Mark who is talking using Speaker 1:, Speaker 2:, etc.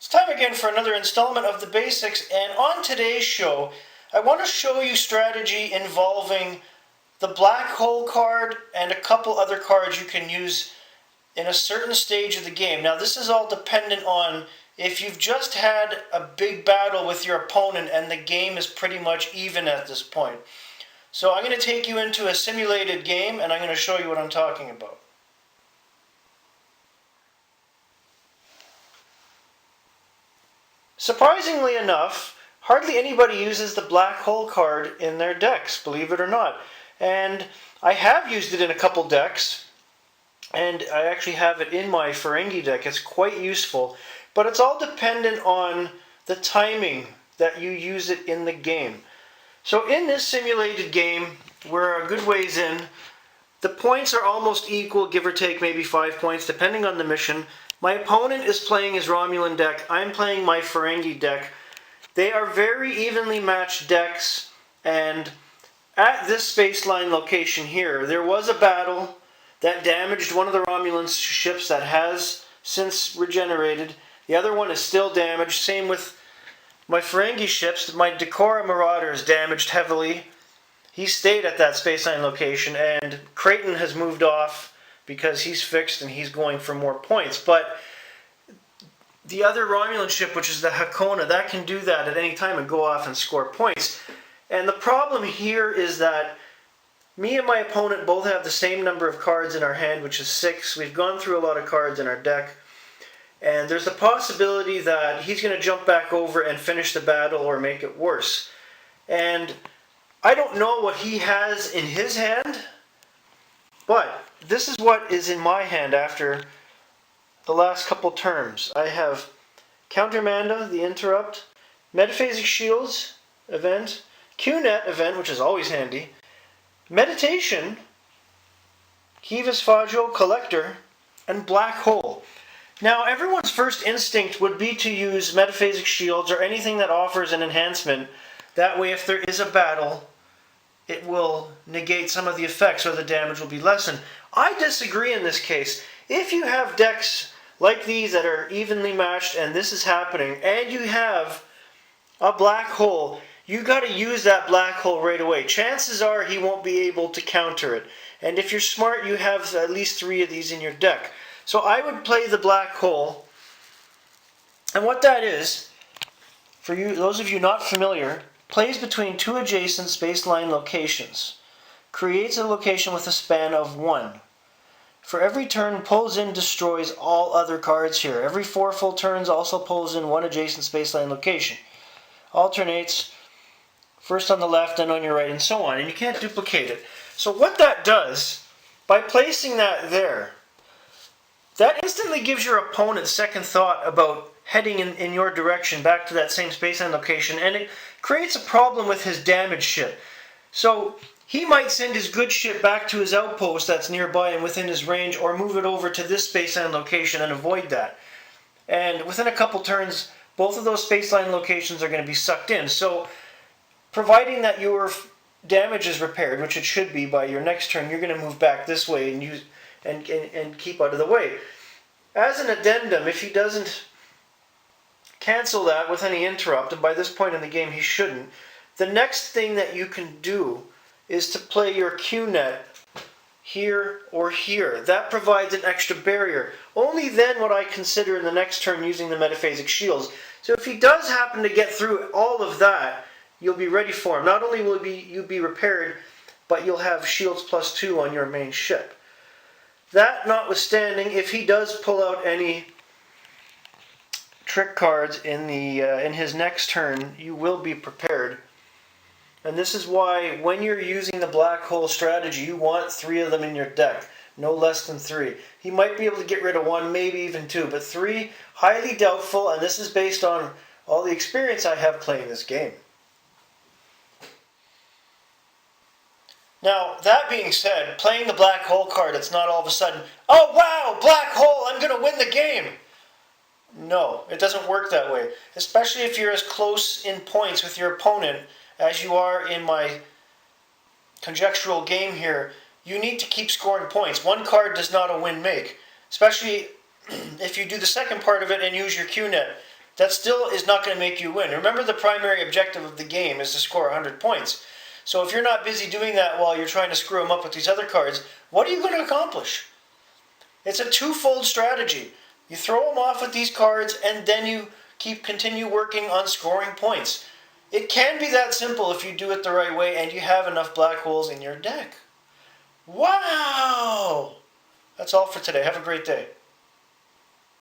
Speaker 1: It's time again for another installment of The Basics, and on today's show, I want to show you strategy involving the black hole card and a couple other cards you can use in a certain stage of the game. Now, this is all dependent on if you've just had a big battle with your opponent and the game is pretty much even at this point. So I'm going to take you into a simulated game and I'm going to show you what I'm talking about. Surprisingly enough, hardly anybody uses the black hole card in their decks, believe it or not. And I have used it in a couple decks, and I actually have it in my Ferengi deck. It's quite useful, but it's all dependent on the timing that you use it in the game. So in this simulated game, we're a good ways in. The points are almost equal, give or take maybe 5 points, depending on the mission. My opponent is playing his Romulan deck. I'm playing my Ferengi deck. They are very evenly matched decks, and at this spaceline location here, there was a battle that damaged one of the Romulan ships that has since regenerated. The other one is still damaged. Same with my Ferengi ships. My Decora Marauder is damaged heavily. He stayed at that spaceline location, and Creighton has moved off because he's fixed and he's going for more points. But the other Romulan ship, which is the Hakona, that can do that at any time and go off and score points. And the problem here is that me and my opponent both have the same number of cards in our hand, which is 6. We've gone through a lot of cards in our deck. And there's a possibility that he's going to jump back over and finish the battle or make it worse. And I don't know what he has in his hand, but this is what is in my hand after the last couple turns. I have Countermanda, the Interrupt, Metaphasic Shields event, QNet event, which is always handy, Meditation, Kivas Fajo, Collector, and Black Hole. Now, everyone's first instinct would be to use Metaphasic Shields or anything that offers an enhancement. That way, if there is a battle, it will negate some of the effects or the damage will be lessened. I disagree in this case. If you have decks like these that are evenly matched and this is happening, and you have a black hole, you got to use that black hole right away. Chances are he won't be able to counter it. And if you're smart, you have at least 3 of these in your deck. So I would play the black hole. And what that is, for you, those of you not familiar, plays between 2 adjacent spaceline locations. Creates a location with a span of 1. For every turn, pulls in, destroys all other cards here. Every 4 full turns also pulls in 1 adjacent spaceline location. Alternates first on the left, then on your right, and so on. And you can't duplicate it. So what that does, by placing that there, that instantly gives your opponent second thought about heading in your direction back to that same spaceline location, and it creates a problem with his damaged ship. So he might send his good ship back to his outpost that's nearby and within his range, or move it over to this spaceline location and avoid that. And within a couple turns, both of those spaceline locations are going to be sucked in. So providing that your damage is repaired, which it should be by your next turn, you're going to move back this way and use and keep out of the way. As an addendum, if he doesn't cancel that with any interrupt, and by this point in the game he shouldn't, the next thing that you can do is to play your QNet here or here. That provides an extra barrier. Only then would I consider in the next turn using the Metaphasic Shields. So if he does happen to get through all of that, you'll be ready for him. Not only will you be repaired, but you'll have Shields +2 on your main ship. That notwithstanding, if he does pull out any trick cards in his next turn, you will be prepared. And this is why when you're using the black hole strategy, you want 3 of them in your deck. No less than 3. He might be able to get rid of 1, maybe even 2, but 3, highly doubtful, and this is based on all the experience I have playing this game. Now, that being said, playing the black hole card, it's not all of a sudden, oh wow, black hole, I'm going to win the game. No, it doesn't work that way. Especially if you're as close in points with your opponent as you are in my conjectural game here. You need to keep scoring points. One card does not a win make. Especially if you do the second part of it and use your QNet. that still is not going to make you win. Remember, the primary objective of the game is to score 100 points. So if you're not busy doing that while you're trying to screw them up with these other cards, what are you going to accomplish? It's a twofold strategy. You throw them off with these cards, and then you continue working on scoring points. It can be that simple if you do it the right way and you have enough black holes in your deck. Wow! That's all for today. Have a great day.